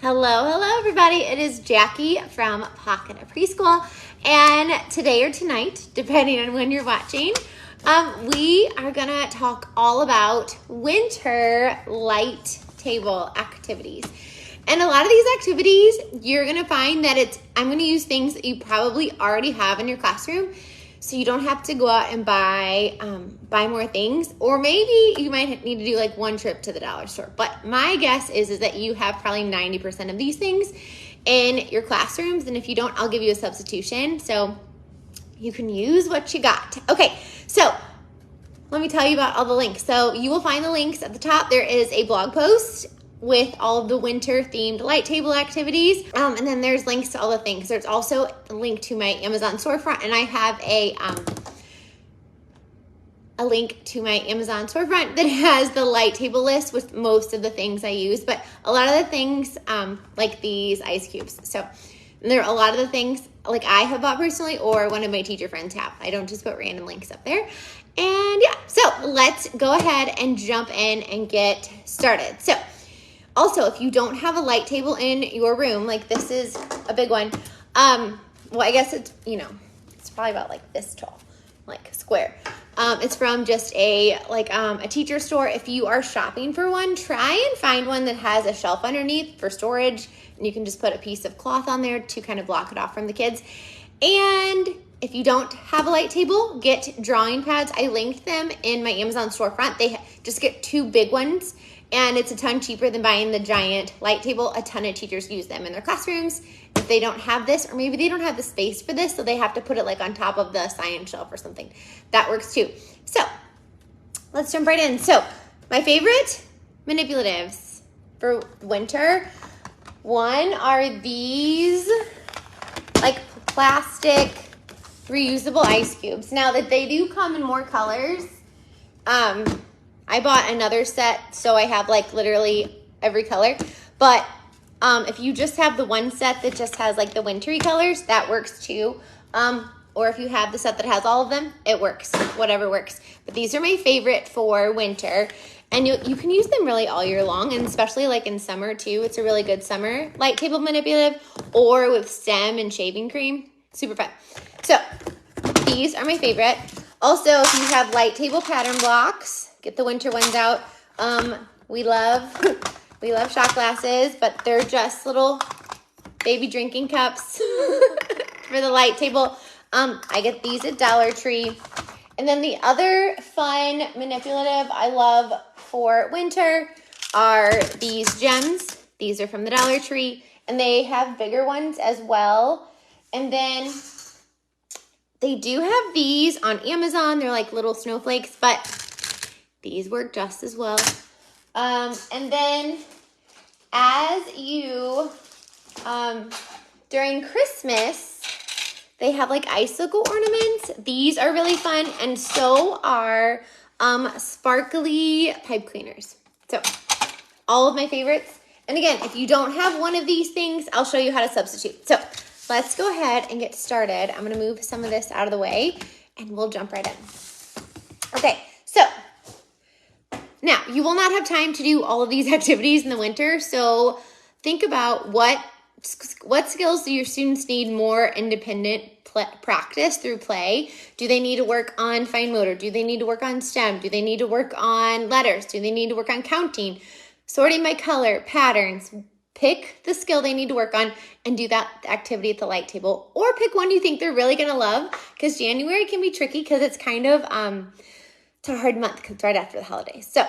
Hello everybody. It is Jackie from Pocket of Preschool, and today or tonight, depending on when you're watching, we are gonna talk all about winter light table activities. And a lot of these activities, you're gonna find that I'm gonna use things that you probably already have in your classroom, so you don't have to go out and buy more things. Or maybe you might need to do like one trip to the dollar store. But my guess is that you have probably 90% of these things in your classrooms. And if you don't, I'll give you a substitution. So you can use what you got. Okay, so let me tell you about all the links. So you will find the links at the top. There is a blog post with all of the winter themed light table activities. And then there's links to all the things. There's also a link to my Amazon storefront, and I have a link to my Amazon storefront that has the light table list with most of the things I use, but a lot of the things like these ice cubes. So there are a lot of the things like I have bought personally or one of my teacher friends have. I don't just put random links up there. And yeah, so let's go ahead and jump in and get started. So also, if you don't have a light table in your room, like this is a big one, well, I guess it's, it's probably about like this tall, like square. It's from just a teacher store. If you are shopping for one, try and find one that has a shelf underneath for storage, and you can just put a piece of cloth on there to kind of block it off from the kids. And if you don't have a light table, get drawing pads. I linked them in my Amazon storefront. They just get 2 big ones, and it's a ton cheaper than buying the giant light table. A ton of teachers use them in their classrooms. If they don't have this, or maybe they don't have the space for this, so they have to put it like on top of the science shelf or something. That works too. So let's jump right in. So my favorite manipulatives for winter, one are these like plastic reusable ice cubes. Now that they do come in more colors, I bought another set, so I have like literally every color. But if you just have the one set that just has like the wintry colors, that works too. Or if you have the set that has all of them, it works, whatever works. But these are my favorite for winter. And you can use them really all year long, and especially like in summer too. It's a really good summer light table manipulative, or with stem and shaving cream. Super fun. So these are my favorite. Also, if you have light table pattern blocks, get the winter ones out. We love shot glasses, but they're just little baby drinking cups for the light table. I get these at Dollar Tree. And then the other fun manipulative I love for winter are these gems. These are from the Dollar Tree, and they have bigger ones as well. And then they do have these on Amazon. They're like little snowflakes, but these work just as well. And then as you, during Christmas, they have like icicle ornaments. These are really fun, and so are sparkly pipe cleaners. So all of my favorites. And again, if you don't have one of these things, I'll show you how to substitute. So let's go ahead and get started. I'm gonna move some of this out of the way, and we'll jump right in. Okay, so now you will not have time to do all of these activities in the winter, so think about what skills do your students need more independent practice through play? Do they need to work on fine motor? Do they need to work on STEM? Do they need to work on letters? Do they need to work on counting? Sorting by color, patterns. Pick the skill they need to work on and do that activity at the light table. Or pick one you think they're really going to love, because January can be tricky because it's kind of it's a hard month because it's right after the holidays. So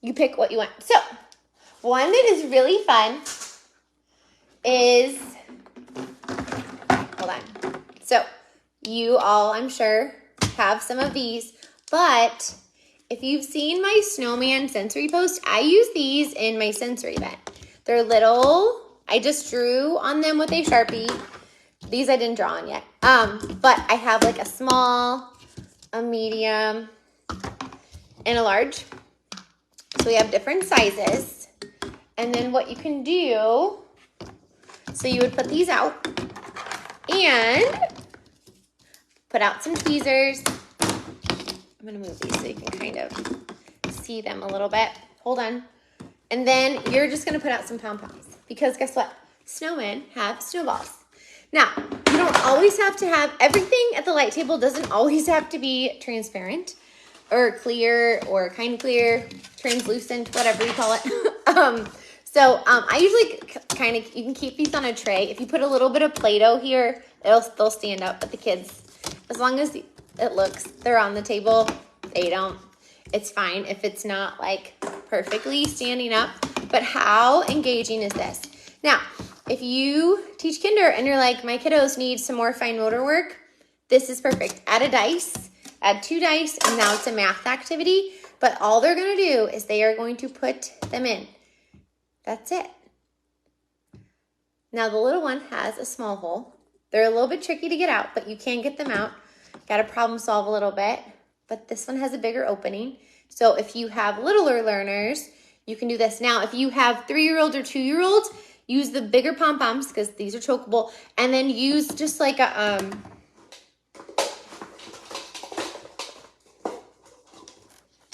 you pick what you want. So one that is really fun is, hold on. So you all, I'm sure, have some of these, but if you've seen my snowman sensory post, I use these in my sensory event. They're little, I just drew on them with a Sharpie. These I didn't draw on yet. But I have like a small, a medium, and a large. So we have different sizes. And then what you can do, so you would put these out and put out some tweezers. I'm gonna move these so you can kind of see them a little bit. Hold on. And then you're just gonna put out some pom-poms because guess what? Snowmen have snowballs. Now, you don't always have to have, everything at the light table doesn't always have to be transparent or clear or kind of clear, translucent, whatever you call it. I usually kind of, you can keep these on a tray. If you put a little bit of Play-Doh here, they'll stand out, but the kids, as long as it looks, they're on the table, they don't. It's fine if it's not like perfectly standing up, but how engaging is this? Now, if you teach kinder and you're like, my kiddos need some more fine motor work, this is perfect. Add a dice, add 2 dice, and now it's a math activity, but all they're gonna do is they are going to put them in. That's it. Now the little one has a small hole. They're a little bit tricky to get out, but you can get them out. Got to problem solve a little bit, but this one has a bigger opening. So if you have littler learners, you can do this. Now, if you have 3-year-olds or 2-year-olds, use the bigger pom-poms because these are chokeable, and then use just like a,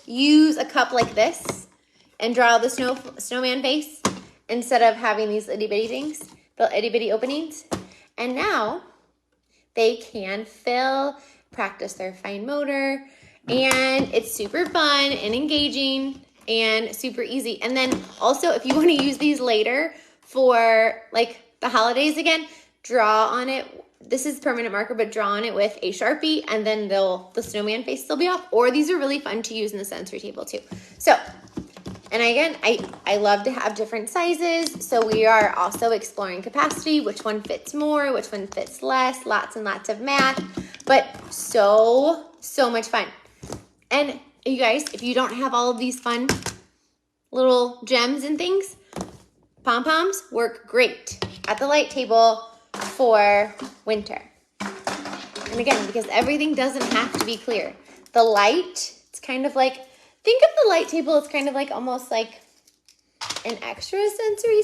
use a cup like this and draw the snowman face instead of having these itty bitty things, the itty bitty openings. And now they can practice their fine motor, and it's super fun and engaging and super easy. And then also, if you want to use these later for like the holidays again, draw on it. This is permanent marker, but draw on it with a Sharpie, and then the snowman face will be off. Or these are really fun to use in the sensory table too. So, and again, I love to have different sizes. So we are also exploring capacity, which one fits more, which one fits less, lots and lots of math, but so much fun. And you guys, if you don't have all of these fun little gems and things, pom-poms work great at the light table for winter. And again, because everything doesn't have to be clear. The light, it's kind of like, think of the light table, it's kind of like almost like an extra sensory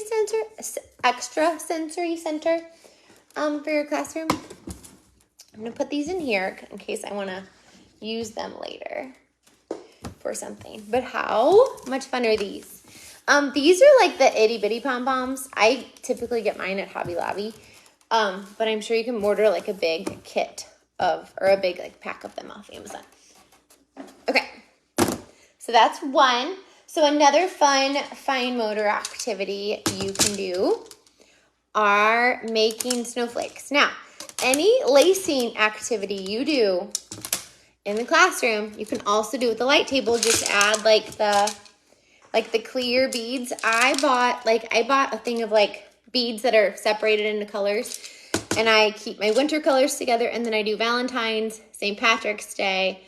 center for your classroom. I'm gonna put these in here in case I wanna use them later for something. But how much fun are these? These are like the itty bitty pom-poms. I typically get mine at Hobby Lobby, but I'm sure you can order like a big kit or a big like pack of them off Amazon. Okay, so that's one. So another fun fine motor activity you can do are making snowflakes. Now, any lacing activity you do in the classroom, you can also do with the light table. Just add like the clear beads. I bought a thing of like beads that are separated into colors, and I keep my winter colors together, and then I do Valentine's, St. Patrick's Day.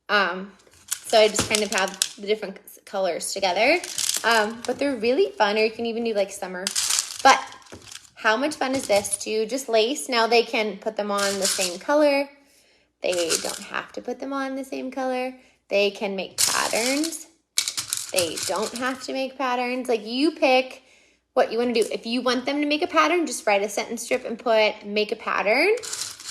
So I just kind of have the different colors together. But they're really fun, or you can even do like summer. But how much fun is this to just lace? Now they can put them on the same color. They don't have to put them on the same color. They can make patterns. They don't have to make patterns. Like, you pick what you want to do. If you want them to make a pattern, just write a sentence strip and put make a pattern.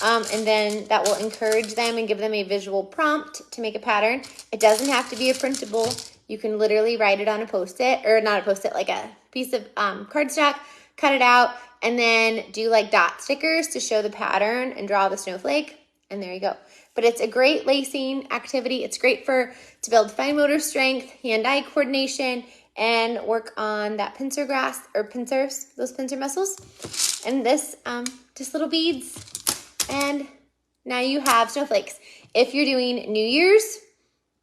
And then that will encourage them and give them a visual prompt to make a pattern. It doesn't have to be a printable. You can literally write it on a Post-it, or not a Post-it, like a piece of cardstock, cut it out, and then do like dot stickers to show the pattern and draw the snowflake. And there you go. But it's a great lacing activity. It's great to build fine motor strength, hand-eye coordination, and work on that pincer grasp, or pincers, those pincer muscles. And this, just little beads. And now you have snowflakes. If you're doing New Year's,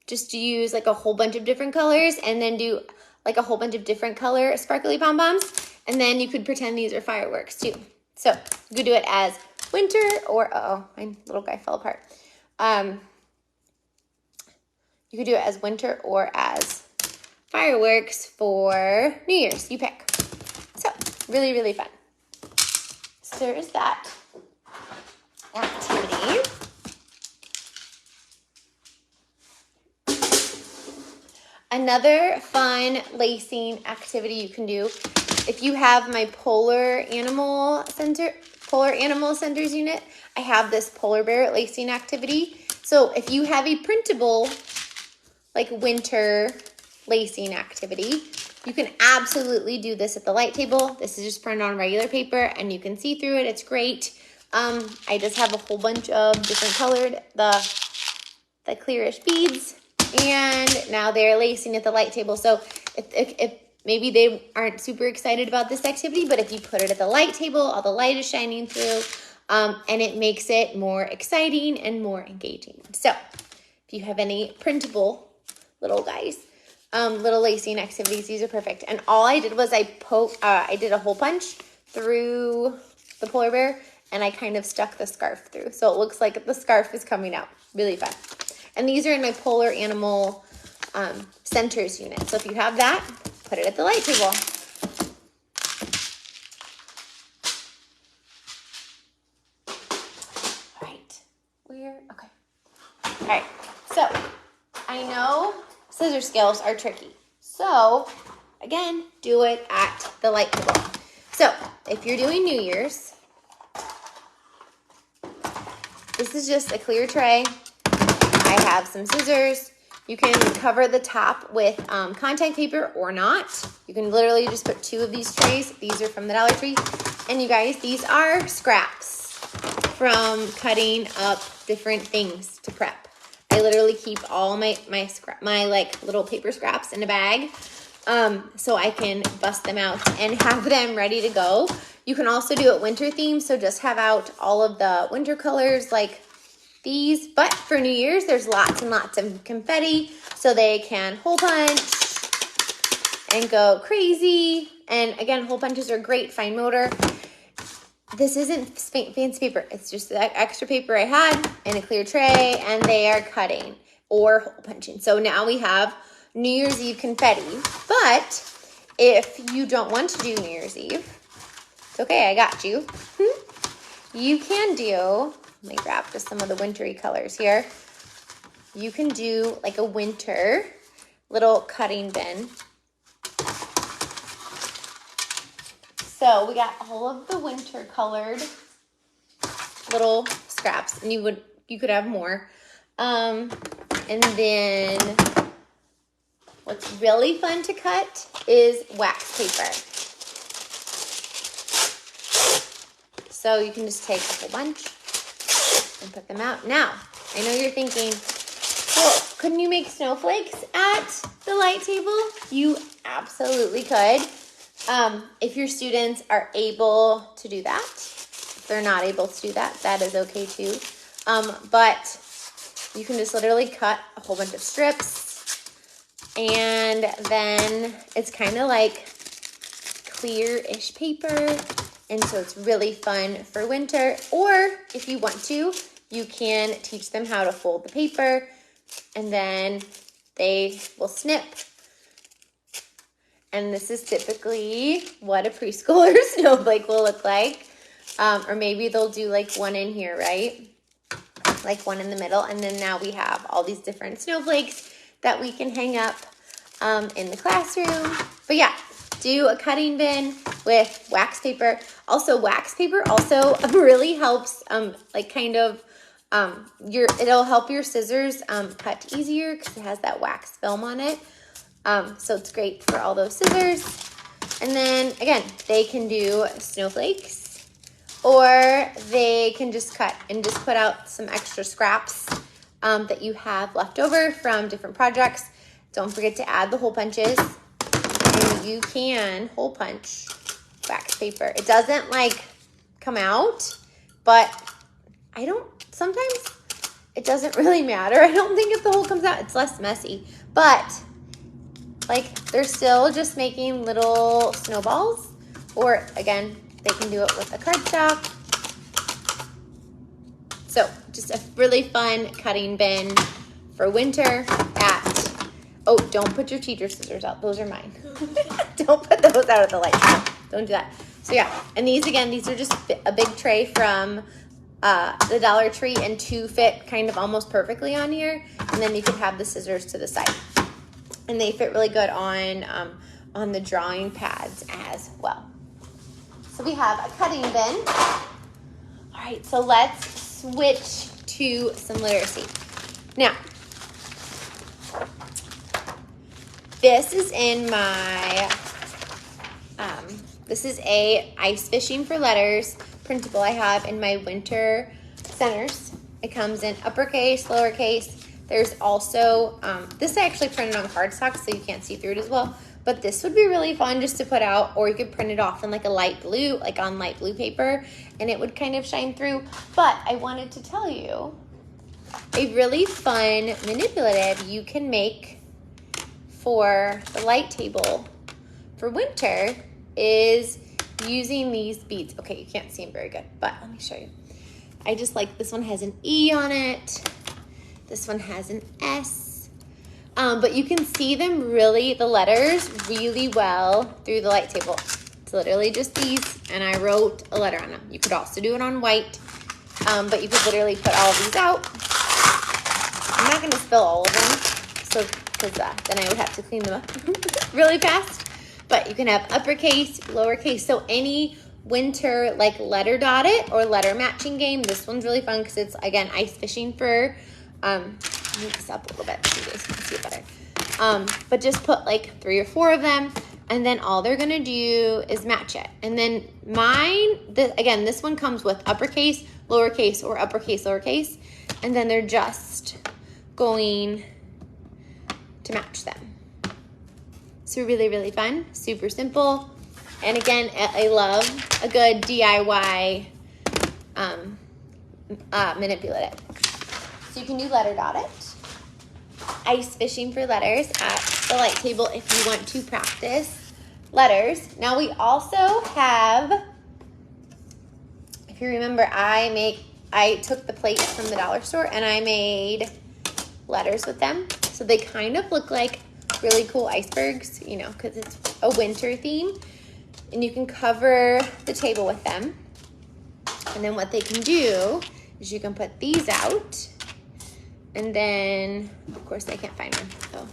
just use like a whole bunch of different colors, and then do like a whole bunch of different color sparkly pom-poms. And then you could pretend these are fireworks too. So you could do it as winter, or, my little guy fell apart. You could do it as winter or as fireworks for New Year's. You pick. So really, really fun. So there's that activity. Another fun lacing activity you can do, if you have my Polar Animal Centers unit, I have this polar bear lacing activity. So if you have a printable, like winter lacing activity, You can absolutely do this at the light table. This is just printed on regular paper and you can see through it. It's great. I just have a whole bunch of different colored, the clearish beads, and now they're lacing at the light table. So if maybe they aren't super excited about this activity, but if you put it at the light table, all the light is shining through, and it makes it more exciting and more engaging. So if you have any printable little guys, little lacing activities, these are perfect. And all I did was I did a hole punch through the polar bear, and I kind of stuck the scarf through. So it looks like the scarf is coming out. Really fun. And these are in my polar animal centers unit. So if you have that, put it at the light table. All right. Okay. All right. So I know scissor scales are tricky. So again, do it at the light table. So if you're doing New Year's, this is just a clear tray. I have some scissors. You can cover the top with contact paper or not. You can literally just put 2 of these trays. These are from the Dollar Tree. And you guys, these are scraps from cutting up different things to prep. I literally keep all my like little paper scraps in a bag, so I can bust them out and have them ready to go. You can also do it winter themed, so just have out all of the winter colors like these. But for New Year's, there's lots and lots of confetti, so they can hole punch and go crazy. And again, hole punches are great, fine motor. This isn't fancy paper. It's just that extra paper I had in a clear tray, and they are cutting or hole punching. So now we have New Year's Eve confetti. But if you don't want to do New Year's Eve, it's okay, I got you. You can do, let me grab just some of the wintry colors here. You can do like a winter little cutting bin. So we got all of the winter colored little scraps, and you could have more. And then what's really fun to cut is wax paper. So you can just take a whole bunch and put them out. Now, I know you're thinking, well, couldn't you make snowflakes at the light table? You absolutely could. If your students are able to do that. If they're not able to do that, that is okay too. But you can just literally cut a whole bunch of strips, and then it's kind of like clear-ish paper, and so it's really fun for winter. Or if you want to, you can teach them how to fold the paper, and then they will snip. And this is typically what a preschooler snowflake will look like. Or maybe they'll do like one in here, right? Like one in the middle. And then now we have all these different snowflakes that we can hang up in the classroom. But yeah, do a cutting bin with wax paper. Also, wax paper also really helps like kind of it'll help your scissors cut easier because it has that wax film on it. So it's great for all those scissors. And then again, they can do snowflakes, or they can just cut and just put out some extra scraps that you have left over from different projects. Don't forget to add the hole punches, and you can hole punch wax paper. It doesn't like come out, but sometimes it doesn't really matter. I don't think if the hole comes out, it's less messy, but like they're still just making little snowballs. Or again, they can do it with a cardstock. So just a really fun cutting bin for winter oh, don't put your teacher scissors out. Those are mine. Don't put those out at the light. Don't do that. So yeah, and these are just a big tray from the Dollar Tree, and 2 fit kind of almost perfectly on here. And then you can have the scissors to the side. And they fit really good on the drawing pads as well. So we have a cutting bin. All right, so let's switch to some literacy. Now, this is in my, this is a ice fishing for letters printable I have in my winter centers. It comes in uppercase, lowercase. There's also, this I actually printed on cardstock so you can't see through it as well. But this would be really fun just to put out, or you could print it off in like a light blue, like on light blue paper, and it would kind of shine through. But I wanted to tell you a really fun manipulative you can make for the light table for winter is using these beads. Okay, you can't see them very good, but let me show you. I just like, this one has an E on it. This one has an S. But you can see them really, the letters really well through the light table. It's literally just these, and I wrote a letter on them. You could also do it on white, but you could literally put all of these out. I'm not gonna spill all of them, because then I would have to clean them up really fast. But you can have uppercase, lowercase, so any winter like letter dot it or letter matching game. This one's really fun because it's, again, ice fishing for, move this up a little bit so you guys can see it better. But just put like 3 or 4 of them, and then all they're gonna do is match it. And then mine, again, this one comes with uppercase, lowercase, or uppercase, lowercase, and then they're just going to match them. So really, really fun, super simple. And again, I love a good DIY manipulative. So you can do letter dot it, ice fishing for letters at the light table if you want to practice letters. Now we also have, if you remember, I took the plates from the dollar store and I made letters with them. So they kind of look like really cool icebergs, you know, because it's a winter theme. And you can cover the table with them. And then what they can do is you can put these out. And then, of course, I can't find one. So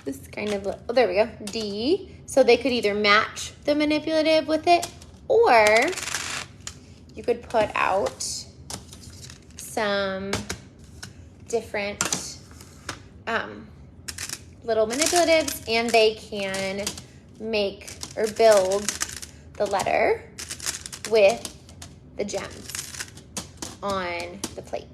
this kind of, oh, there we go, D. So they could either match the manipulative with it, or you could put out some different little manipulatives, and they can make or build the letter with the gems on the plate.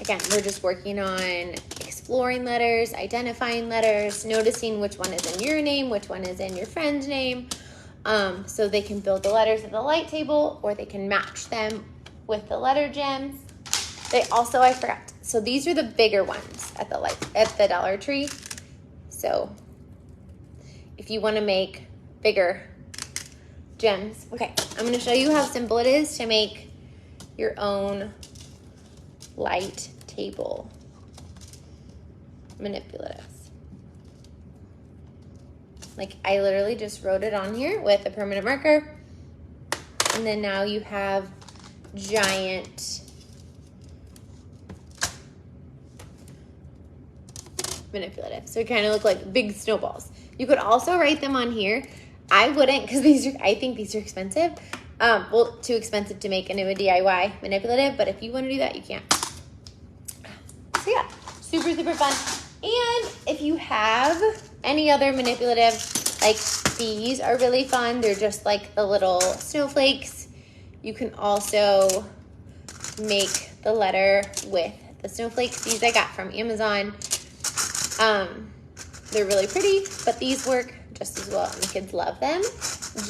Again, we're just working on exploring letters, identifying letters, noticing which one is in your name, which one is in your friend's name. So they can build the letters at the light table, or they can match them with the letter gems. They also, I forgot, so these are the bigger ones at the Dollar Tree. So if you want to make bigger gems. Okay, I'm going to show you how simple it is to make your own light table manipulatives. Like, I literally just wrote it on here with a permanent marker, and then now you have giant manipulative. So it kind of look like big snowballs. You could also write them on here. I wouldn't, because I think these are expensive. Well, too expensive to make into a DIY manipulative, but if you want to do that, you can. So yeah, super, super fun. And if you have any other manipulative, like these are really fun. They're just like the little snowflakes. You can also make the letter with the snowflakes. These I got from Amazon. They're really pretty, but these work just as well, and the kids love them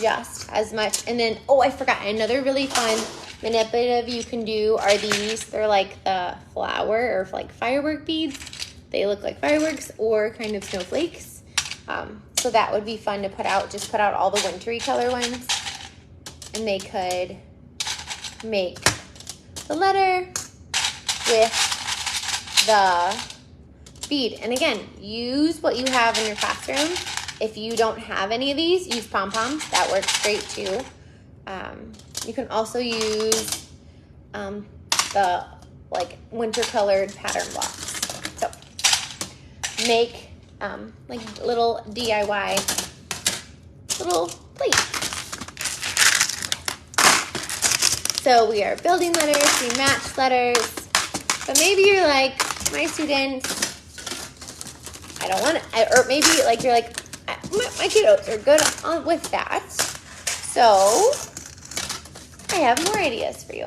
just as much. And then, oh, I forgot, another really fun manipulative you can do are these. They're like the flower or like firework beads. They look like fireworks or kind of snowflakes. So that would be fun to put out. Just put out all the wintry color ones, and they could make the letter with the bead. And again, use what you have in your classroom. If you don't have any of these, use pom-poms. That works great too. You can also use the like winter colored pattern blocks. So make like little DIY little plates. So we are building letters, we match letters, but maybe you're like, my students I don't want it. Or maybe like you're like, my kiddos are good with that. So I have more ideas for you.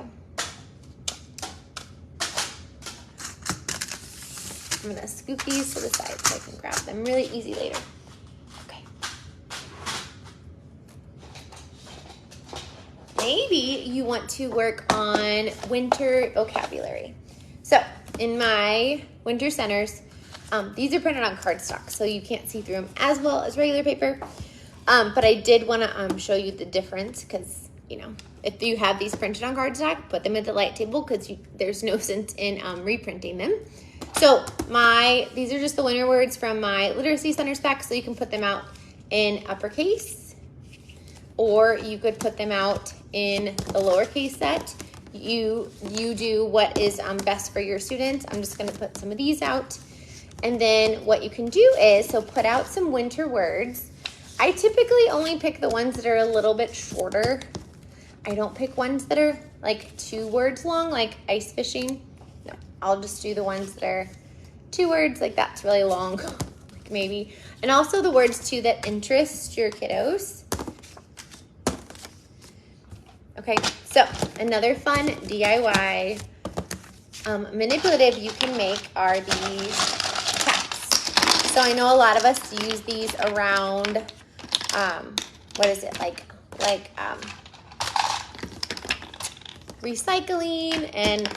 I'm gonna scoop these to the side so I can grab them really easy later. Okay. Maybe you want to work on winter vocabulary. So in my winter centers, these are printed on cardstock, so you can't see through them as well as regular paper. But I did want to show you the difference because, you know, if you have these printed on cardstock, put them at the light table because there's no sense in reprinting them. So these are just the winter words from my Literacy Centers pack, so you can put them out in uppercase, or you could put them out in the lowercase set. You do what is best for your students. I'm just going to put some of these out. And then what you can do is, so put out some winter words. I typically only pick the ones that are a little bit shorter. I don't pick ones that are like 2 words long, like ice fishing. No, I'll just do the ones that are 2 words, like that's really long, like maybe. And also the words too that interest your kiddos. Okay, so another fun DIY manipulative you can make are these caps. So I know a lot of us use these around, what is it, like recycling and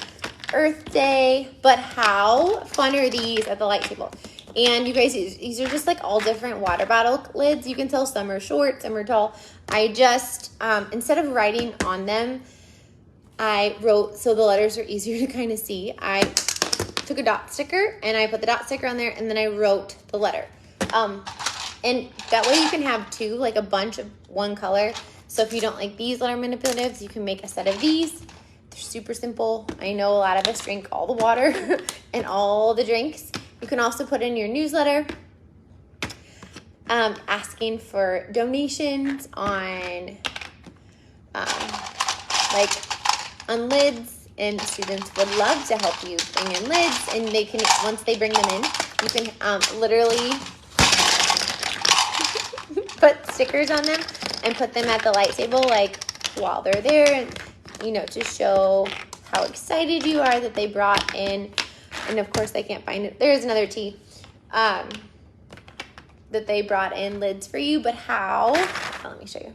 Earth Day, but how fun are these at the light table? And you guys, these are just like all different water bottle lids. You can tell some are short, some are tall. I just, instead of writing on them, I wrote, so the letters are easier to kind of see. I took a dot sticker and I put the dot sticker on there and then I wrote the letter. And that way you can have 2, like a bunch of one color. So if you don't like these letter manipulatives, you can make a set of these. They're super simple. I know a lot of us drink all the water and all the drinks. You can also put in your newsletter asking for donations on on lids, and students would love to help you bring in lids, and they can, once they bring them in, you can literally put stickers on them and put them at the light table like while they're there, and you know, to show how excited you are that they brought in. And of course they can't find it. There's another T that they brought in lids for you, but let me show you.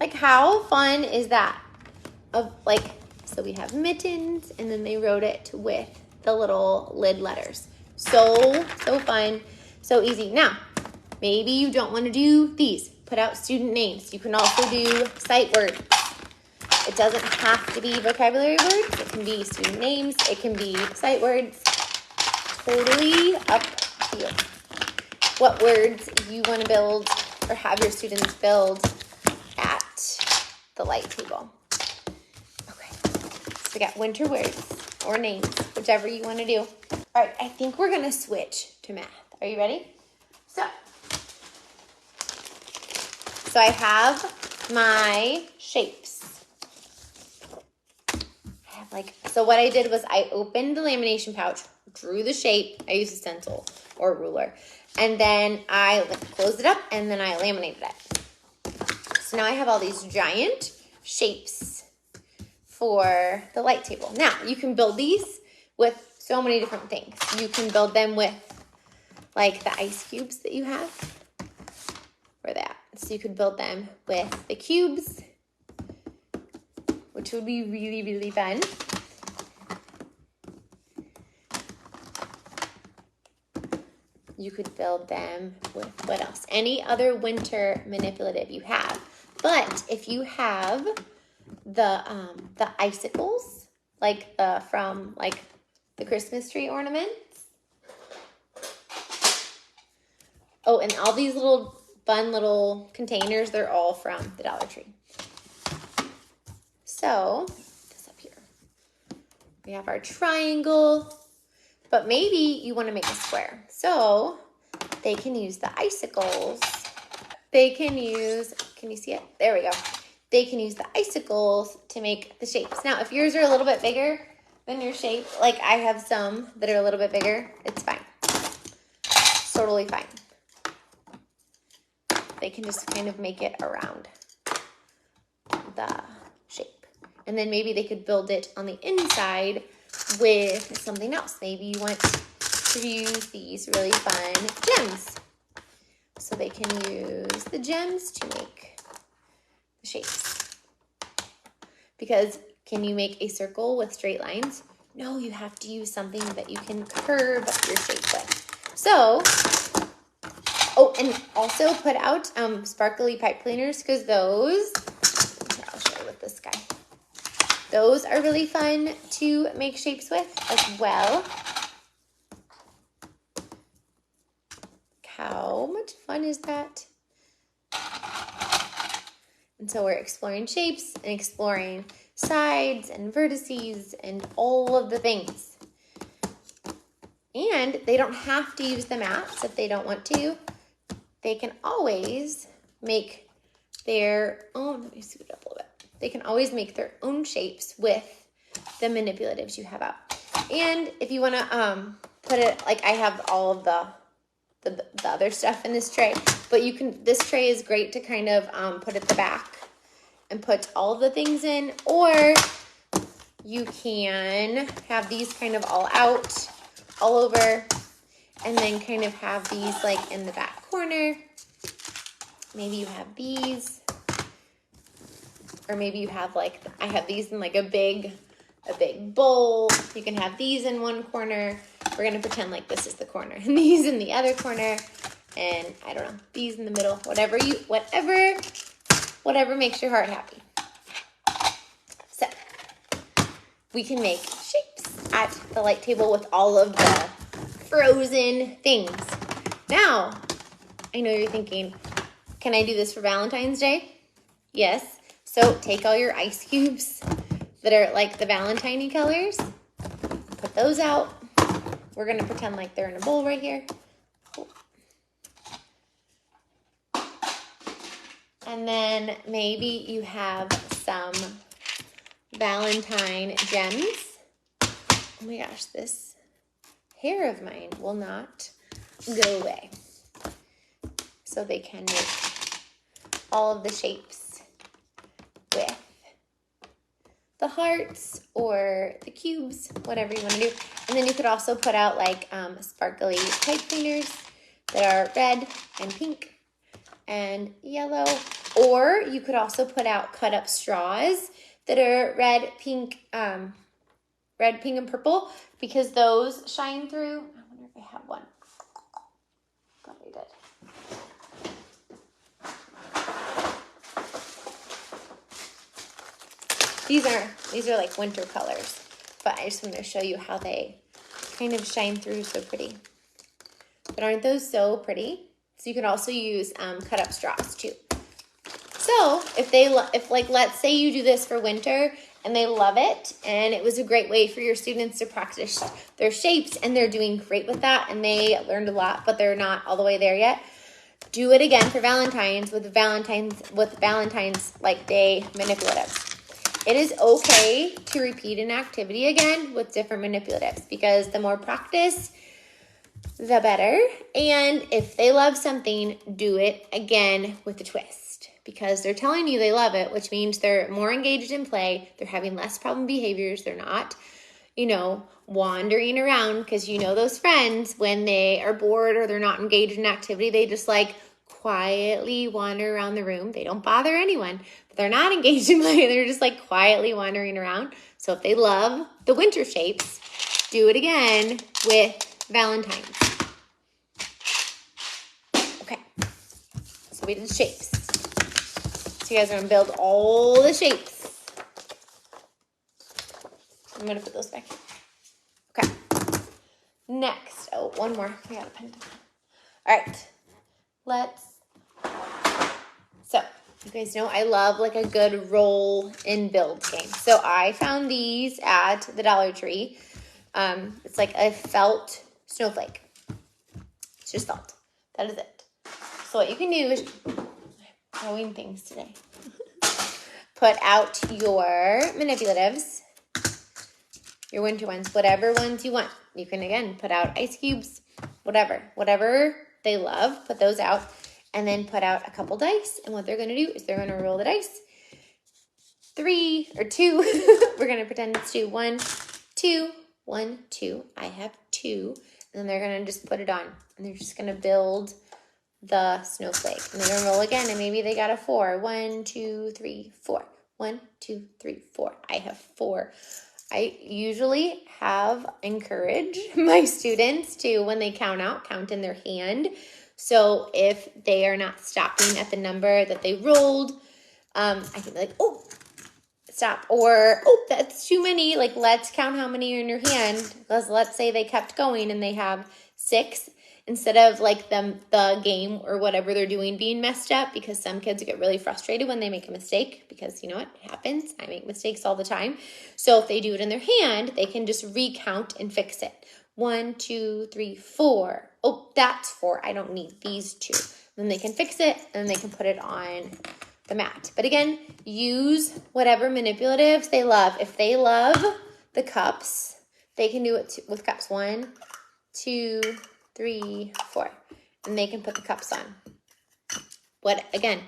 Like how fun is that? Of like, so we have mittens and then they wrote it with the little lid letters. So fun, so easy. Now, maybe you don't want to do these. Put out student names. You can also do sight words. It doesn't have to be vocabulary words. It can be student names. It can be sight words. Totally up to you. What words you want to build or have your students build at the light table. Okay, so we got winter words or names, whichever you want to do. All right, I think we're going to switch to math. Are you ready? So I have my shapes. So what I did was I opened the lamination pouch, drew the shape. I used a stencil or a ruler. And then I closed it up and then I laminated it. So now I have all these giant shapes for the light table. Now you can build these with so many different things. You can build them with like the ice cubes that you have. Or that. So you could build them with the cubes, which would be really, really fun. You could build them with what else? Any other winter manipulative you have. But if you have the icicles, like from like the Christmas tree ornaments. Oh, and all these little fun little containers, they're all from the Dollar Tree. So, this up here. We have our triangle, but maybe you want to make a square. So, they can use the icicles. They can use, can you see it? There we go. They can use the icicles to make the shapes. Now, if yours are a little bit bigger than your shape, like I have some that are a little bit bigger, it's fine. totally fine. They can just kind of make it around the shape. And then maybe they could build it on the inside with something else. Maybe you want to use these really fun gems. So they can use the gems to make the shapes. Because can you make a circle with straight lines? No, you have to use something that you can curve your shape with. So, oh, and also put out sparkly pipe cleaners, because those, here, I'll show you with this guy. Those are really fun to make shapes with as well. How much fun is that? And so we're exploring shapes and exploring sides and vertices and all of the things. And they don't have to use the mats if they don't want to. They can always make their own, let me scoot up a little bit. They can always make their own shapes with the manipulatives you have out. And if you want to put it, like I have all of the other stuff in this tray, but you can, this tray is great to kind of put at the back and put all of the things in, or you can have these kind of all out, all over, and then kind of have these like in the back corner. Maybe you have these, or maybe you have like, I have these in like a big bowl. You can have these in one corner. We're gonna pretend like this is the corner, and these in the other corner, and I don't know, these in the middle. Whatever makes your heart happy. So we can make shapes at the light table with all of the frozen things. Now, I know you're thinking, can I do this for Valentine's Day? Yes. So take all your ice cubes that are like the Valentine-y colors, put those out. We're gonna pretend like they're in a bowl right here. And then maybe you have some Valentine gems. Oh my gosh, this hair of mine will not go away. So they can make all of the shapes with the hearts or the cubes, whatever you want to do. And then you could also put out like sparkly pipe cleaners that are red and pink and yellow. Or you could also put out cut up straws that are red, pink, and purple, because those shine through. I wonder if I have one. Thought I did. These are like winter colors, but I just wanted to show you how they kind of shine through so pretty. But aren't those so pretty? So you can also use cut up straws too. So if like, let's say you do this for winter and they love it, and it was a great way for your students to practice their shapes, and they're doing great with that, and they learned a lot, but they're not all the way there yet. Do it again for Valentine's with Valentine's like day manipulatives. It is okay to repeat an activity again with different manipulatives, because the more practice, the better. And if they love something, do it again with a twist, because they're telling you they love it, which means they're more engaged in play. They're having less problem behaviors. They're not, wandering around, because those friends, when they are bored or they're not engaged in activity, they just like quietly wander around the room. They don't bother anyone, but they're not engaged in play. They're just like quietly wandering around. So if they love the winter shapes, do it again with Valentine's. Okay, so we did shapes. So you guys are going to build all the shapes. I'm going to put those back. Okay. Next. Oh, one more. I got a pen. All right. So you guys know I love like a good roll and build game. So I found these at the Dollar Tree. It's like a felt snowflake. It's just felt. That is it. So what you can do is, throwing things today. Put out your manipulatives, your winter ones, whatever ones you want. You can, again, put out ice cubes, whatever they love, put those out, and then put out a couple dice. And what they're going to do is they're going to roll the dice. 3 or 2. We're going to pretend it's 2. 1, 2, 1, 2. I have 2. And then they're going to just put it on. And they're just going to build the snowflake. And they're going to roll again. And maybe they got a 4. 1, 2, 3, 4. 1, 2, 3, 4. I have 4. I usually encourage my students to, when they count out, count in their hand. So if they are not stopping at the number that they rolled, I can be like, oh, stop. Or, oh, that's too many. Like, let's count how many are in your hand. Let's say they kept going and they have 6. Instead of like the game or whatever they're doing being messed up, because some kids get really frustrated when they make a mistake, because you know what happens? I make mistakes all the time. So if they do it in their hand, they can just recount and fix it. 1, 2, 3, 4. Oh, that's 4. I don't need these 2. Then they can fix it and they can put it on the mat. But again, use whatever manipulatives they love. If they love the cups, they can do it with cups. 1, 2, 3, 4. And they can put the cups on. Again,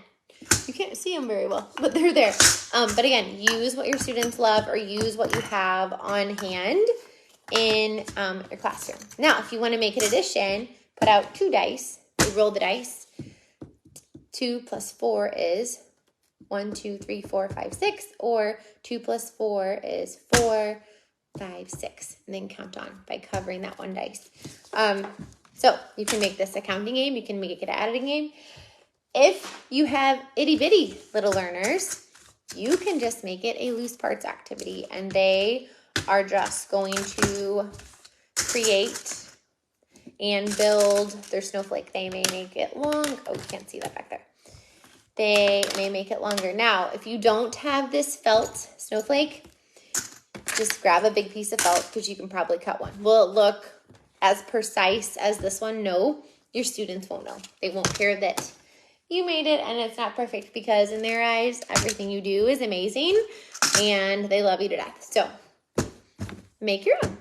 you can't see them very well, but they're there. But again, use what your students love or use what you have on hand in your classroom. Now, if you want to make an addition, put out 2 dice. You roll the dice. 2 plus 4 is 1, 2, 3, 4, 5, 6. Or 2 plus 4 is 4, 5, 6. And then count on by covering that 1 dice. So you can make this a counting game. You can make it an adding game. If you have itty bitty little learners, you can just make it a loose parts activity, and they are just going to create and build their snowflake. They may make it long. Oh, you can't see that back there. They may make it longer. Now, if you don't have this felt snowflake, just grab a big piece of felt, because you can probably cut one. Will it look as precise as this one? No, your students won't know. They won't care that you made it and it's not perfect, because in their eyes, everything you do is amazing and they love you to death. So make your own.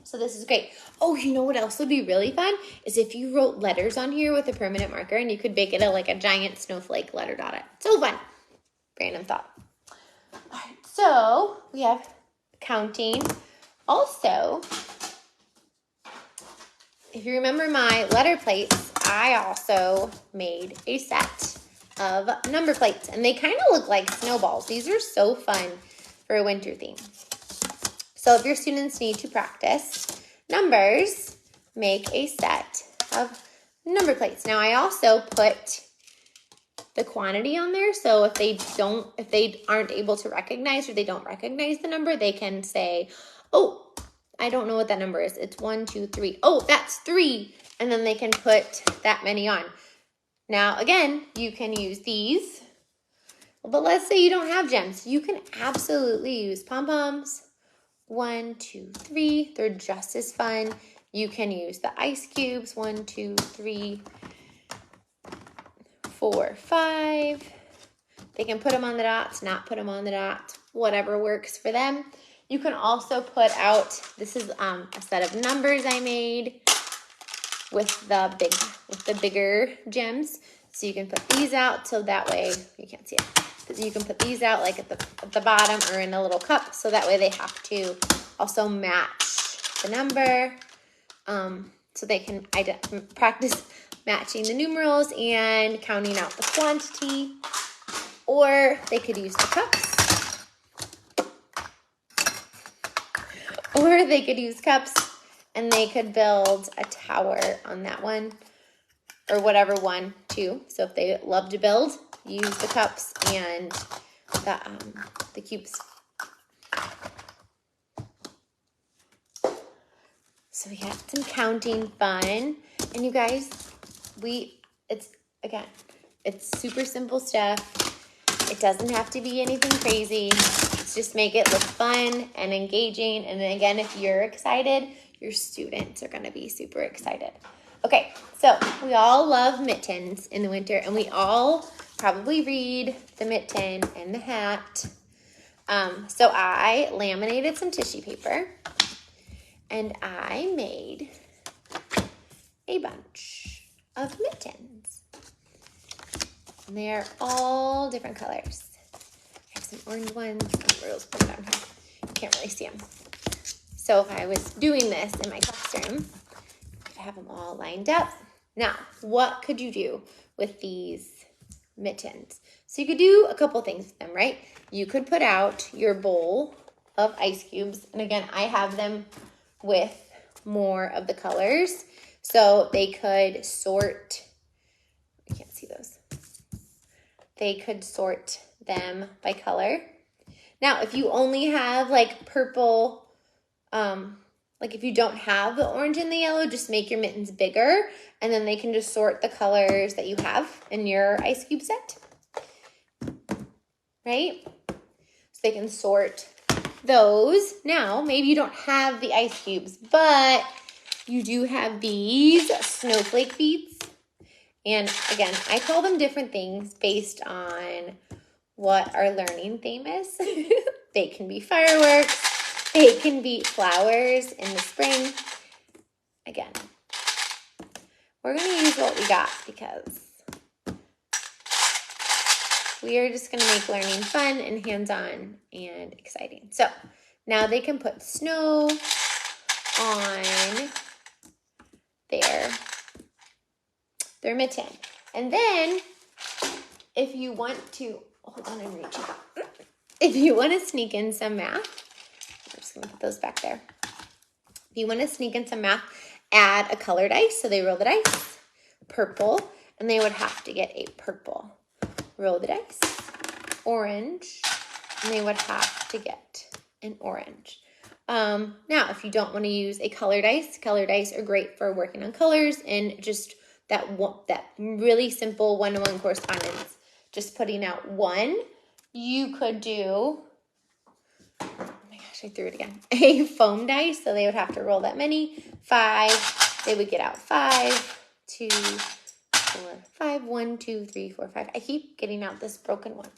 So this is great. Oh, you know what else would be really fun is if you wrote letters on here with a permanent marker, and you could make it like a giant snowflake lettered on it. So fun. Random thought. All right, so we have counting. Also, if you remember my letter plates, I also made a set of number plates, and they kind of look like snowballs. These are so fun for a winter theme. So if your students need to practice numbers, make a set of number plates. Now I also put the quantity on there, so if they aren't able to recognize, or they don't recognize the number, they can say, oh, I don't know what that number is. It's 1, 2, 3. Oh, that's 3. And then they can put that many on. Now, again, you can use these. But let's say you don't have gems. You can absolutely use pom-poms. 1, 2, 3. They're just as fun. You can use the ice cubes. 1, 2, 3, 4, 5. They can put them on the dots, not put them on the dots, whatever works for them. You can also put out, this is a set of numbers I made with the bigger gems. So you can put these out, so that way, you can't see it. You can put these out like at the bottom or in a little cup, so that way they have to also match the number. So they can practice matching the numerals and counting out the quantity. Or they could use the cups. Or they could use cups, and they could build a tower on that one, or whatever one, too. So if they love to build, use the cups and the cubes. So we got some counting fun. And you guys, it's super simple stuff. It doesn't have to be anything crazy. Just make it look fun and engaging. And then again, if you're excited, your students are going to be super excited. Okay, so we all love mittens in the winter, and we all probably read the mitten and the hat. So I laminated some tissue paper, and I made a bunch of mittens. And they are all different colors. I have some orange ones. Let's put them down here. You can't really see them. So if I was doing this in my classroom, I'd have them all lined up. Now, what could you do with these mittens? So you could do a couple things with them, right? You could put out your bowl of ice cubes. And again, I have them with more of the colors. So they could sort, you can't see those. They could sort them by color. Now, if you only have like purple, like if you don't have the orange and the yellow, just make your mittens bigger and then they can just sort the colors that you have in your ice cube set, right? So they can sort those. Now, maybe you don't have the ice cubes, but you do have these snowflake beads. And again, I call them different things based on what our learning theme is. They can be fireworks. They can be flowers in the spring. Again, we're going to use what we got because we are just going to make learning fun and hands-on and exciting. So now they can put snow on their mitten. And then if you want to, hold on, I'm reaching out. If you want to sneak in some math, I'm just going to put those back there. If you want to sneak in some math, add a colored dice. So they roll the dice, purple, and they would have to get a purple. Roll the dice, orange, and they would have to get an orange. Now, if you don't want to use a colored dice are great for working on colors and just that really simple one-to-one correspondence. Just putting out one. You could do, oh my gosh, I threw it again, a foam dice, so they would have to roll that many. 5, they would get out 5, 2, 4, 5, 1, 2, 3, 4, 5. I keep getting out this broken one.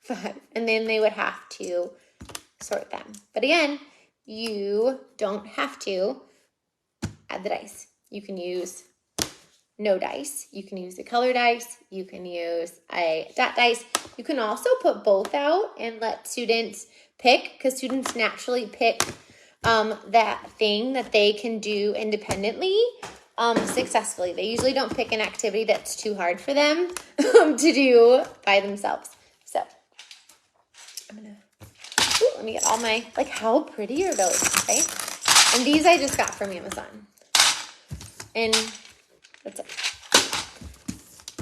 5, and then they would have to sort them. But again, you don't have to add the dice. You can use no dice. You can use the color dice. You can use a dot dice. You can also put both out and let students pick, because students naturally pick that thing that they can do independently successfully. They usually don't pick an activity that's too hard for them to do by themselves. So I'm gonna, let me get all my, like, how pretty are those, right? And these I just got from Amazon. And that's it.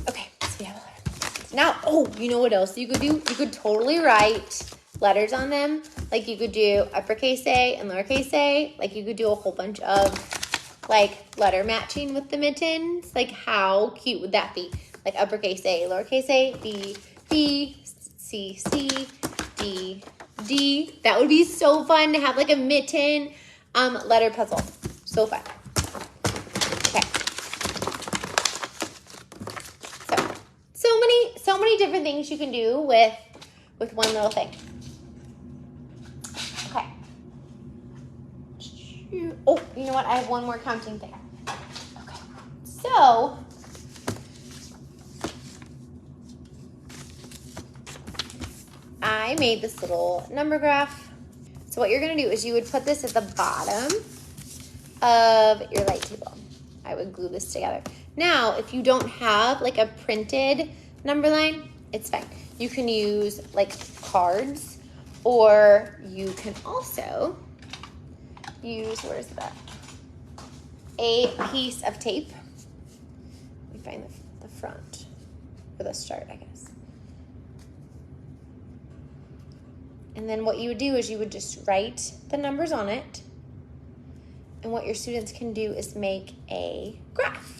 Okay, so we have 11. Now, oh, you know what else you could do? You could totally write letters on them. Like you could do uppercase A and lowercase a. Like you could do a whole bunch of like letter matching with the mittens. Like how cute would that be? Like uppercase A, lowercase a, B, B, C, C, D, D. That would be so fun to have like a mitten letter puzzle. So fun. Okay. So many different things you can do with one little thing. Okay. Oh, you know what? I have one more counting thing. Okay. So I made this little number graph. So what you're going to do is you would put this at the bottom of your light table. I would glue this together. Now, if you don't have like a printed number line, it's fine. You can use like cards, or you can also use, where is that? A piece of tape. Let me find the front, or the start, I guess. And then what you would do is you would just write the numbers on it. And what your students can do is make a graph.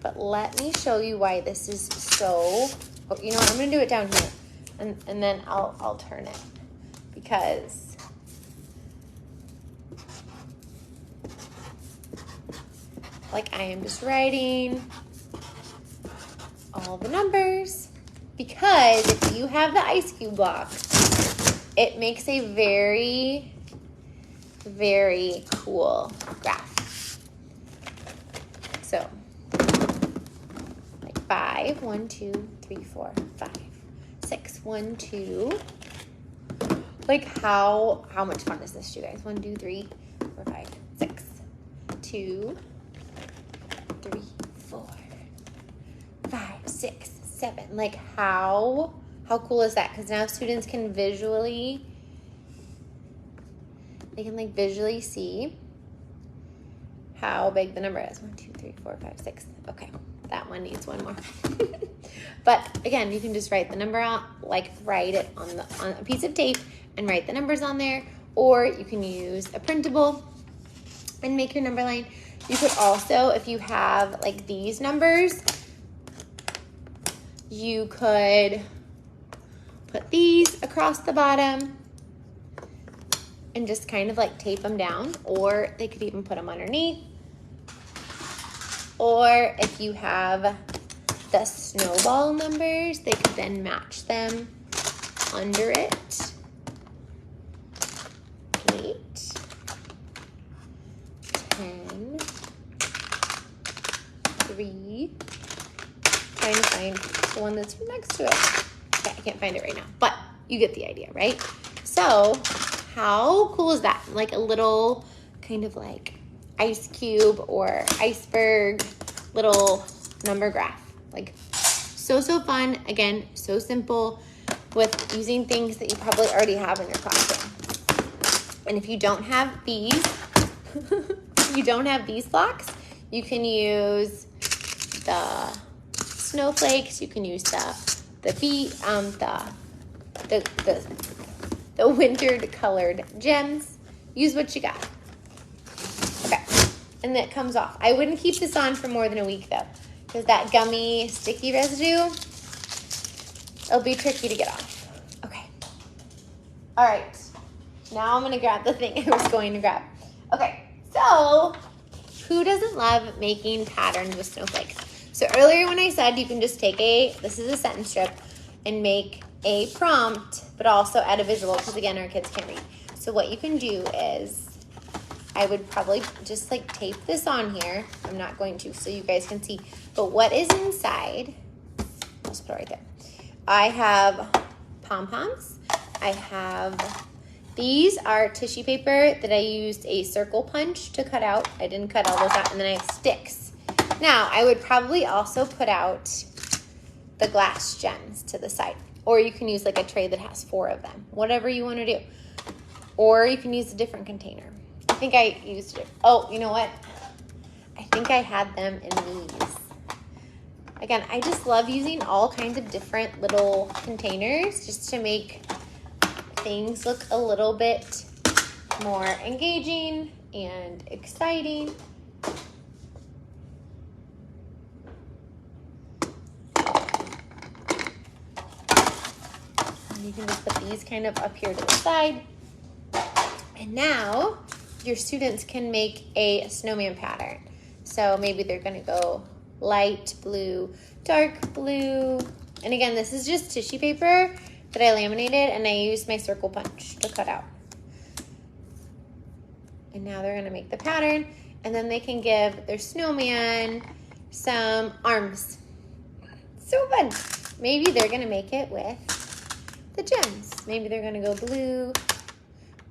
But let me show you why this is so, oh, you know what, I'm gonna do it down here. And then I'll turn it, because like I am just writing all the numbers, because if you have the ice cube block, it makes a very very cool graph. So, like 5, 1, 2, 3, 4, 5, 6, 1, 2. Like how much fun is this, you guys? 1, 2, 3, 4, 5, 6, 2, 3, 4, 5, 6, 7. Like how cool is that? Because now students can visually, visually see how big the number is. 1, 2, 3, 4, 5, 6. Okay, that one needs one more. But again, you can just write the number out, like write it on a piece of tape and write the numbers on there, or you can use a printable and make your number line. You could also, if you have like these numbers, you could put these across the bottom and just kind of like tape them down, or they could even put them underneath. Or if you have the snowball numbers, they could then match them under it. 8, 10, 3. Trying to find the one that's next to it. Okay, I can't find it right now, but you get the idea, right? So how cool is that? Like a little kind of like ice cube or iceberg little number graph. Like so fun. Again, so simple with using things that you probably already have in your classroom. And if you don't have these, blocks, you can use the snowflakes. You can use the wintered colored gems. Use what you got. Okay, and that comes off. I wouldn't keep this on for more than a week though, because that gummy sticky residue, it'll be tricky to get off. Okay. All right. Now I'm going to grab the thing I was going to grab. Okay. So who doesn't love making patterns with snowflakes? So earlier when I said you can just take this is a sentence strip, and make a prompt, but also add a visual, because again, our kids can't read. So what you can do is, I would probably just like tape this on here. I'm not going to, so you guys can see. But what is inside, I'll just put it right there. I have pom-poms. I have, these are tissue paper that I used a circle punch to cut out. I didn't cut all those out. And then I have sticks. Now, I would probably also put out the glass gems to the side. Or you can use like a tray that has 4 of them. Whatever you want to do. Or you can use a different container. I think I used it. Oh, you know what? I think I had them in these. Again, I just love using all kinds of different little containers just to make things look a little bit more engaging and exciting. And you can just put these kind of up here to the side. And now your students can make a snowman pattern. So maybe they're gonna go light blue, dark blue. And again, this is just tissue paper that I laminated, and I used my circle punch to cut out. And now they're gonna make the pattern, and then they can give their snowman some arms. So fun. Maybe they're gonna make it with the gems. Maybe they're gonna go blue,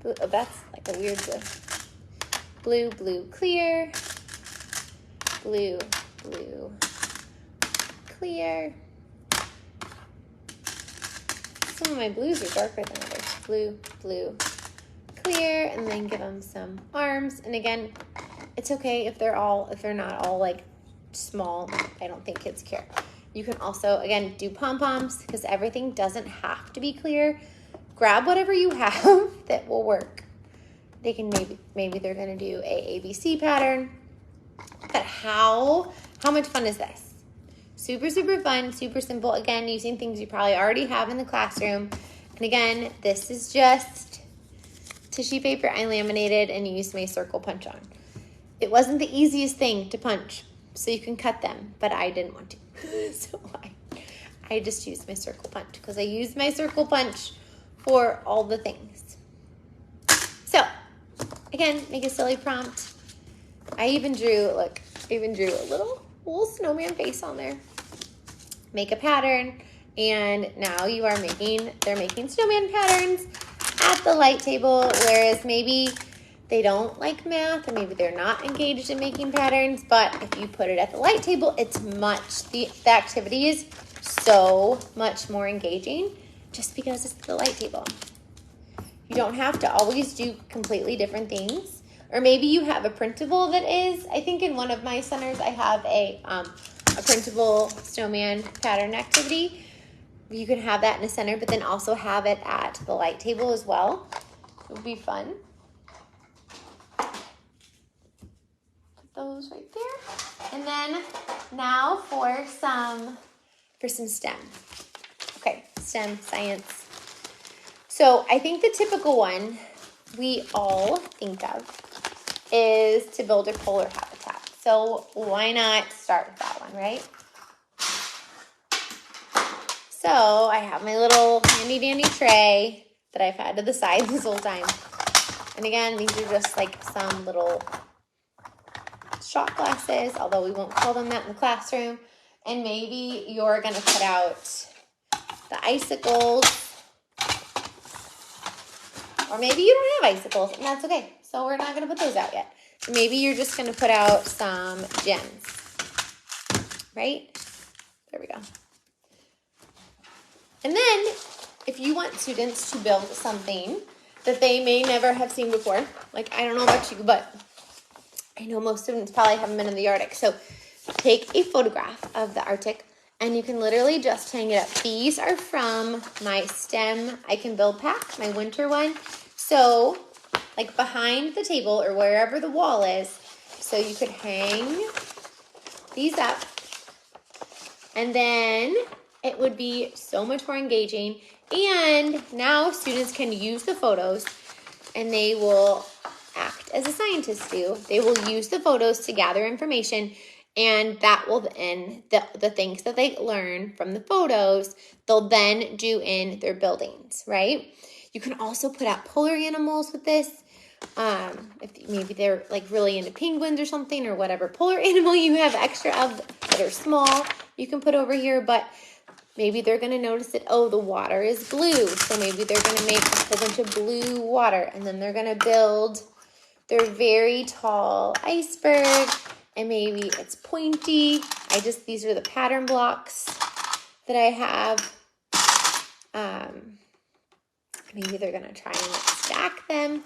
blue. Oh, that's like a weird blue. Blue, blue, clear. Blue, blue, clear. Some of my blues are darker than others. Blue, blue, clear, and then give them some arms. And again, it's okay if they're not all like small. I don't think kids care. You can also, again, do pom-poms, because everything doesn't have to be clear. Grab whatever you have that will work. They can maybe they're gonna do a ABC pattern. But how much fun is this? Super, super fun, super simple. Again, using things you probably already have in the classroom. And again, this is just tissue paper I laminated and used my circle punch on. It wasn't the easiest thing to punch, so you can cut them, but I didn't want to. So I just used my circle punch, because I used my circle punch for all the things. So, again, make a silly prompt. I even drew, look, a little snowman face on there. Make a pattern, and now they're making snowman patterns at the light table, whereas maybe they don't like math, or maybe they're not engaged in making patterns, but if you put it at the light table, the activity is so much more engaging just because it's the light table. You don't have to always do completely different things. Or maybe you have a printable that is, I think in one of my centers I have a printable snowman pattern activity. You can have that in a center, but then also have it at the light table as well. It would be fun. Put those right there. And then now for some STEM. Okay, STEM, science. So I think the typical one we all think of is to build a polar habitat. So why not start with that one, right? So I have my little handy dandy tray that I've had to the side this whole time. And again, these are just like some little shot glasses, although we won't call them that in the classroom. And maybe you're gonna put out the icicles, or maybe you don't have icicles, and that's okay. So we're not gonna put those out yet. Maybe you're just gonna put out some gems, right? There we go. And then if you want students to build something that they may never have seen before, like I don't know about you, but I know most students probably haven't been in the Arctic. So take a photograph of the Arctic and you can literally just hang it up. These are from my STEM I Can Build pack, my winter one. So like behind the table or wherever the wall is, so you could hang these up, and then it would be so much more engaging. And now students can use the photos and they will act as a scientist do. They will use the photos to gather information, and that will then, the things that they learn from the photos, they'll then do in their buildings, right? You can also put out polar animals with this. If maybe they're like really into penguins or something, or whatever polar animal you have extra of that are small, you can put over here. But maybe they're going to notice that, oh, the water is blue. So maybe they're going to make a whole bunch of blue water, and then they're going to build their very tall iceberg, and maybe it's pointy. These are the pattern blocks that I have. Maybe they're going to try and stack them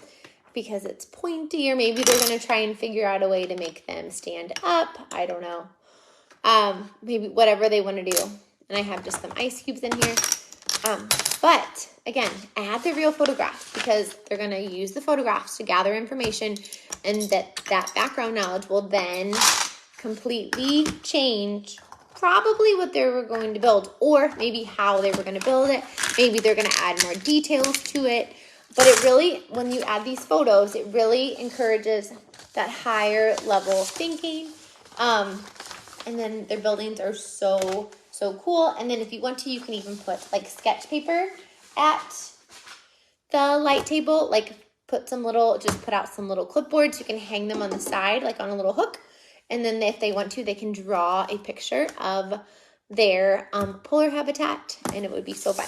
because it's pointy, or maybe they're going to try and figure out a way to make them stand up. I don't know. Maybe whatever they want to do. And I have just some ice cubes in here. But again, add the real photographs, because they're going to use the photographs to gather information, and that background knowledge will then completely change probably what they were going to build, or maybe how they were going to build it. Maybe they're going to add more details to it. But it really, when you add these photos, it really encourages that higher level thinking. And then their buildings are so cool. And then if you want to, you can even put like sketch paper at the light table, like put out some little clipboards. You can hang them on the side, like on a little hook. And then if they want to, they can draw a picture of their polar habitat, and it would be so fun.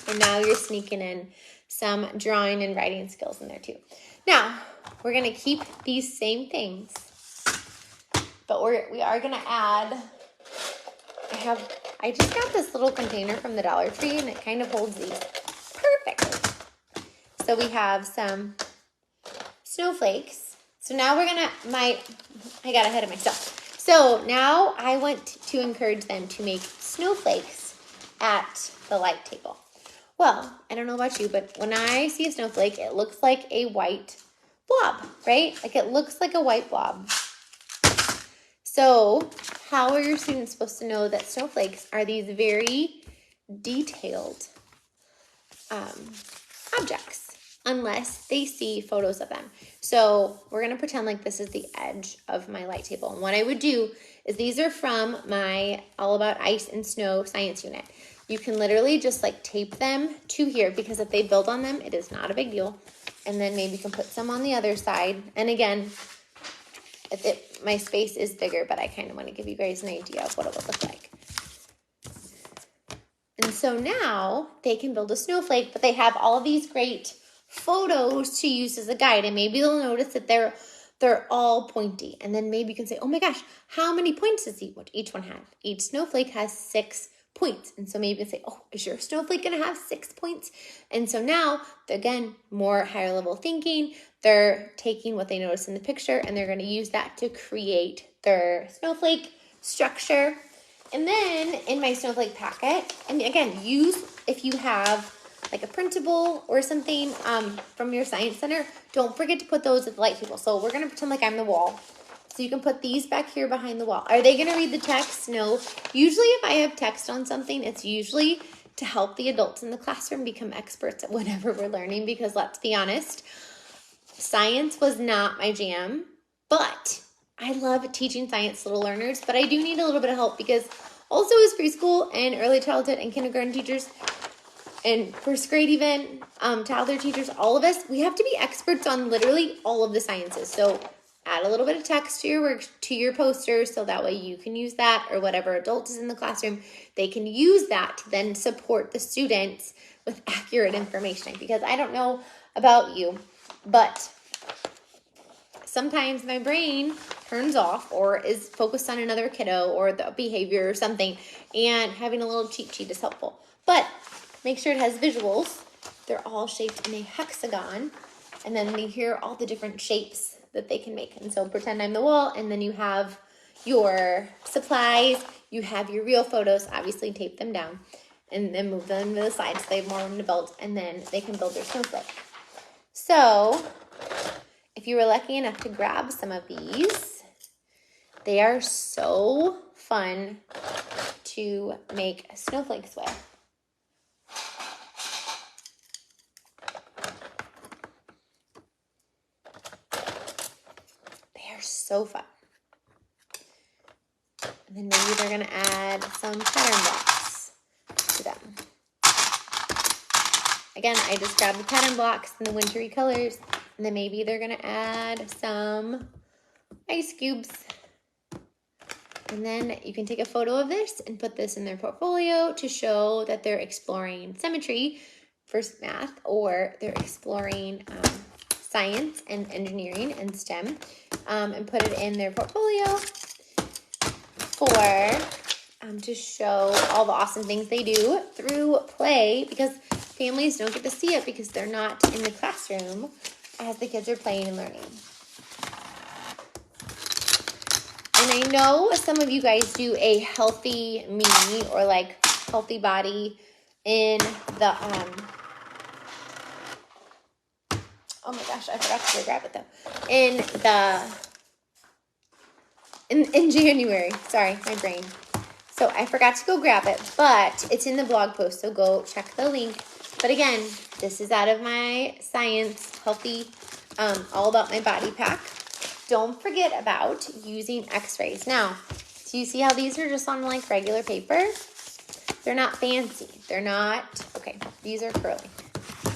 And now you're sneaking in some drawing and writing skills in there too. Now, we're going to keep these same things, but we are going to add, I just got this little container from the Dollar Tree, and it kind of holds these perfectly. So we have some snowflakes. So now we're going to, I got ahead of myself. So now I want to encourage them to make snowflakes at the light table. Well, I don't know about you, but when I see a snowflake, it looks like a white blob, right? Like it looks like a white blob. So how are your students supposed to know that snowflakes are these very detailed objects unless they see photos of them? So we're going to pretend like this is the edge of my light table. And what I would do is, these are from my All About Ice and Snow science unit. You can literally just like tape them to here, because if they build on them, it is not a big deal. And then maybe you can put some on the other side. And again, my space is bigger, but I kind of want to give you guys an idea of what it would look like. And so now they can build a snowflake, but they have all of these great photos to use as a guide. And maybe they'll notice that they're all pointy. And then maybe you can say, oh my gosh, how many points does each one have? Each snowflake has 6 points. And so maybe you can say, oh, is your snowflake going to have 6 points? And so now, again, more higher level thinking. They're taking what they notice in the picture and they're going to use that to create their snowflake structure. And then in my snowflake packet, and again, if you have like a printable or something from your science center, don't forget to put those at the light table. So we're going to pretend like I'm the wall. So you can put these back here behind the wall. Are they going to read the text? No. Usually if I have text on something, it's usually to help the adults in the classroom become experts at whatever we're learning, because let's be honest, science was not my jam, but I love teaching science to little learners, but I do need a little bit of help because also as preschool and early childhood and kindergarten teachers and first grade even, toddler teachers, all of us, we have to be experts on literally all of the sciences. So add a little bit of text to your work, to your posters, so that way you can use that, or whatever adult is in the classroom, they can use that to then support the students with accurate information. Because I don't know about you, but sometimes my brain turns off or is focused on another kiddo or the behavior or something, and having a little cheat sheet is helpful. But make sure it has visuals. They're all shaped in a hexagon, and then you hear all the different shapes that they can make. And so pretend I'm the wall, and then you have your supplies, you have your real photos, obviously tape them down, and then move them to the side so they have more room to build, and then they can build their snowflake. So if you were lucky enough to grab some of these, they are so fun to make snowflakes with. They are so fun. And then maybe they're going to add some pattern blocks to them. Again, I just grabbed the pattern blocks in the wintry colors, and then maybe they're going to add some ice cubes. And then you can take a photo of this and put this in their portfolio to show that they're exploring symmetry for math, or they're exploring science and engineering and STEM, and put it in their portfolio to show all the awesome things they do through play, because families don't get to see it because they're not in the classroom as the kids are playing and learning. And I know some of you guys do a healthy me or like healthy body in the, oh my gosh, I forgot to go grab it though. In January, sorry, my brain. So I forgot to go grab it, but it's in the blog post, so go check the link. But again, this is out of my science, healthy, all about my body pack. Don't forget about using x-rays. Now, do you see how these are just on like regular paper? They're not fancy. They're not, okay, these are curly.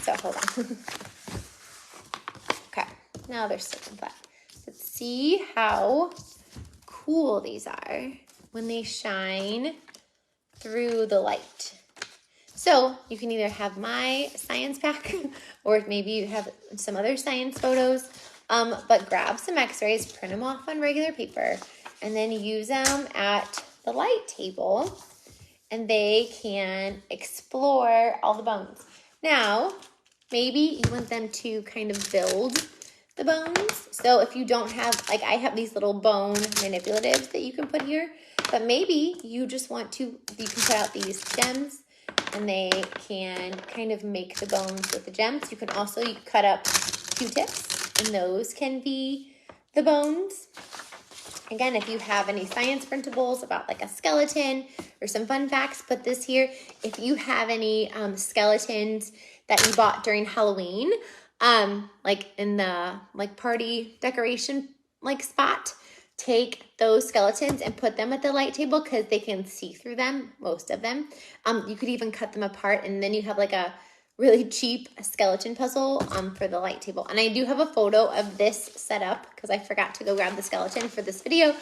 So hold on. Okay, now they're sticking flat. Let's see how cool these are when they shine through the light. So you can either have my science pack or maybe you have some other science photos, but grab some x-rays, print them off on regular paper, and then use them at the light table, and they can explore all the bones. Now, maybe you want them to kind of build the bones. So if you don't have, like I have these little bone manipulatives that you can put here, but maybe you just want to, you can put out these gems and they can kind of make the bones with the gems. You can also cut up Q-tips and those can be the bones. Again, if you have any science printables about like a skeleton or some fun facts, put this here. If you have any skeletons that you bought during Halloween, like in the like party decoration like spot, take those skeletons and put them at the light table because they can see through them, most of them. You could even cut them apart and then you have like a really cheap skeleton puzzle for the light table. And I do have a photo of this set up because I forgot to go grab the skeleton for this video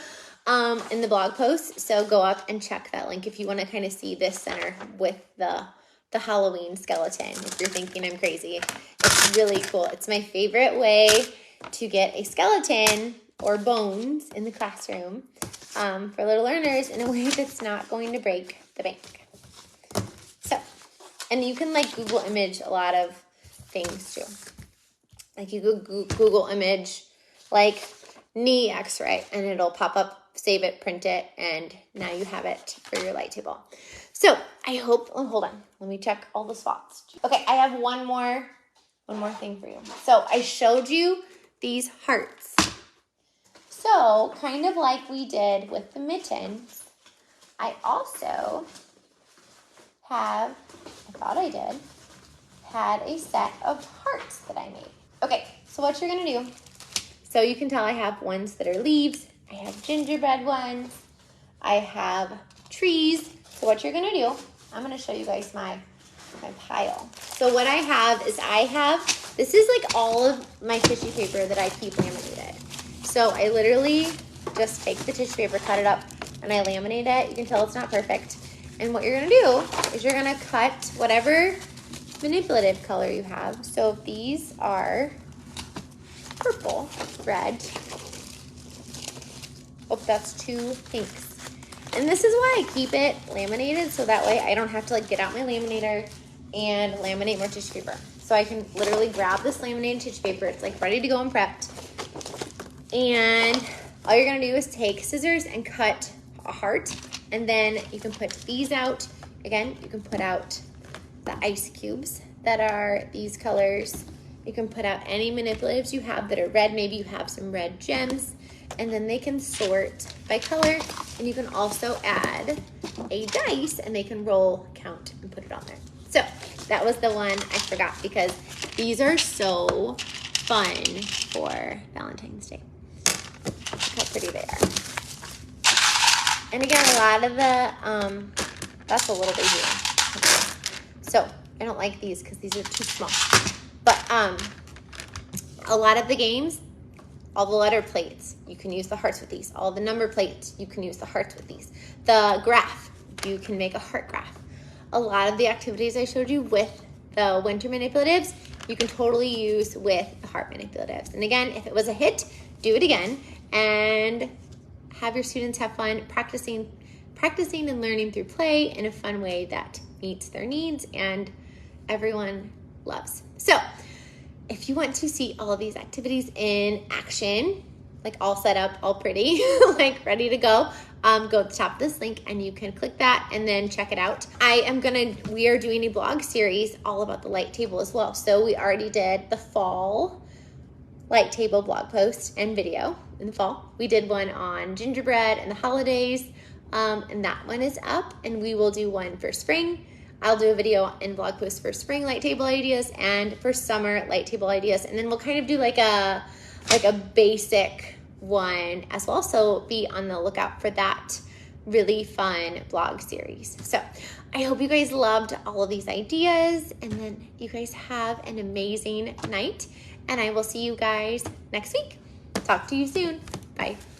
in the blog post. So go up and check that link if you want to kind of see this center with the Halloween skeleton. If you're thinking I'm crazy, it's really cool. It's my favorite way to get a skeleton or bones in the classroom for little learners in a way that's not going to break the bank. So, and you can like Google image a lot of things too. Like you could Google image like knee x-ray and it'll pop up, save it, print it, and now you have it for your light table. So I hope, oh, hold on, let me check all the spots. Okay, I have one more thing for you. So I showed you these hearts. So kind of like we did with the mittens, I also had a set of hearts that I made. Okay, so what you're gonna do, so you can tell I have ones that are leaves, I have gingerbread ones, I have trees. So what you're gonna do, I'm gonna show you guys my pile. So what I have is this is like all of my tissue paper that I keep laminated. So I literally just take the tissue paper, cut it up, and I laminate it. You can tell it's not perfect. And what you're gonna do is you're gonna cut whatever manipulative color you have. So if these are purple, red, oh, that's 2 pinks. And this is why I keep it laminated, so that way I don't have to like get out my laminator and laminate more tissue paper. So I can literally grab this laminated tissue paper. It's like ready to go and prepped. And all you're gonna do is take scissors and cut a heart, and then you can put these out. Again, you can put out the ice cubes that are these colors. You can put out any manipulatives you have that are red. Maybe you have some red gems, and then they can sort by color. And you can also add a dice and they can roll, count, and put it on there. So that was the one I forgot because these are so fun for Valentine's Day. Look how pretty they are. And again, a lot of the, that's a little baby one. Okay. So I don't like these because these are too small. But a lot of the games, all the letter plates, you can use the hearts with these. All the number plates, you can use the hearts with these. The graph, you can make a heart graph. A lot of the activities I showed you with the winter manipulatives, you can totally use with the heart manipulatives. And again, if it was a hit, do it again and have your students have fun practicing and learning through play in a fun way that meets their needs and everyone loves. So if you want to see all of these activities in action, like all set up, all pretty, like ready to go, go to the top of this link and you can click that and then check it out. We are doing a blog series all about the light table as well. So we already did the fall light table blog post and video in the fall. We did one on gingerbread and the holidays, and that one is up, and we will do one for spring. I'll do a video and blog post for spring light table ideas and for summer light table ideas. And then we'll kind of do like a basic one as well. So be on the lookout for that really fun blog series. So I hope you guys loved all of these ideas, and then you guys have an amazing night, and I will see you guys next week. Talk to you soon. Bye.